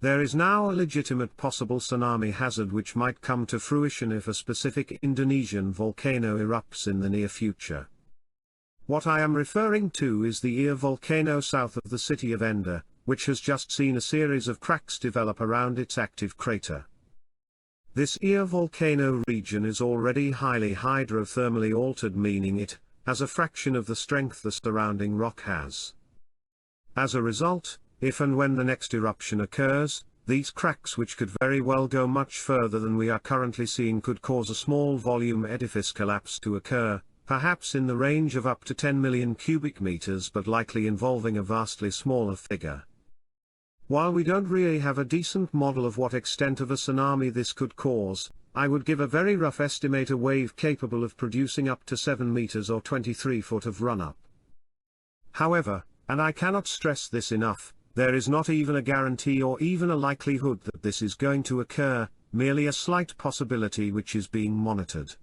There is now a legitimate possible tsunami hazard which might come to fruition if a specific Indonesian volcano erupts in the near future. What I am referring to is the Ia volcano south of the city of Enda, which has just seen a series of cracks develop around its active crater. This Ia volcano region is already highly hydrothermally altered, meaning it has a fraction of the strength the surrounding rock has. As a result, if and when the next eruption occurs, these cracks, which could very well go much further than we are currently seeing, could cause a small volume edifice collapse to occur, perhaps in the range of up to 10 million cubic meters, but likely involving a vastly smaller figure. While we don't really have a decent model of what extent of a tsunami this could cause, I would give a very rough estimate: a wave capable of producing up to 7 meters or 23 foot of run-up. However, and I cannot stress this enough, there is not even a guarantee or even a likelihood that this is going to occur, merely a slight possibility which is being monitored.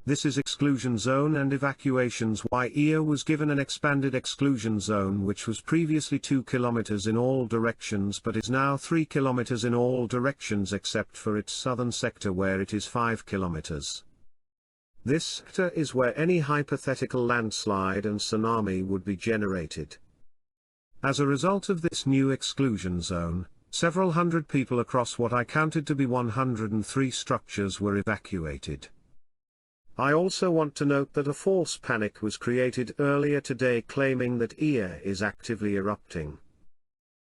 This is exclusion zone and evacuations. Why Ia was given an expanded exclusion zone, which was previously 2 kilometers in all directions but is now 3 kilometers in all directions except for its southern sector where it is 5 kilometers. This sector is where any hypothetical landslide and tsunami would be generated. As a result of this new exclusion zone, several hundred people across what I counted to be 103 structures were evacuated. I also want to note that a false panic was created earlier today claiming that Ia is actively erupting.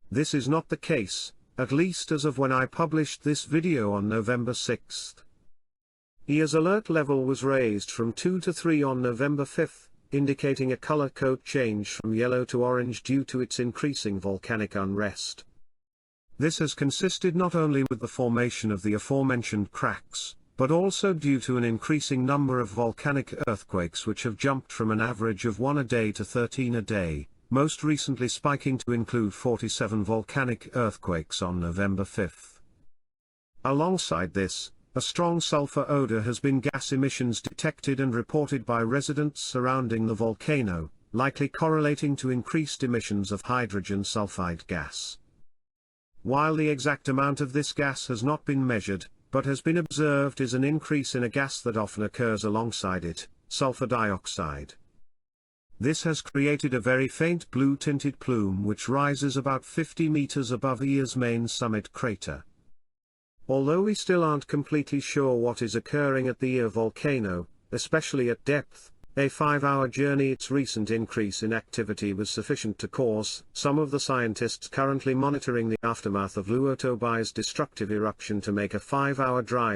This is not the case, at least as of when I published this video on November 6th. Ia's alert level was raised from 2 to 3 on November 5th, indicating a color code change from yellow to orange due to its increasing volcanic unrest. This has consisted not only with the formation of the aforementioned cracks, but also due to an increasing number of volcanic earthquakes which have jumped from an average of 1 a day to 13 a day, most recently spiking to include 47 volcanic earthquakes on November 5th. Alongside this, a strong sulfur odor has been gas emissions detected and reported by residents surrounding the volcano, likely correlating to increased emissions of hydrogen sulfide gas. While the exact amount of this gas has not been measured, but has been observed, is an increase in a gas that often occurs alongside it, sulfur dioxide. This has created a very faint blue-tinted plume which rises about 50 meters above Ia's main summit crater. Although we still aren't completely sure what is occurring at the Ia volcano, especially at depth, a 5-hour journey, its recent increase in activity was sufficient to cause some of the scientists currently monitoring the aftermath of Luotobai's destructive eruption to make a 5-hour drive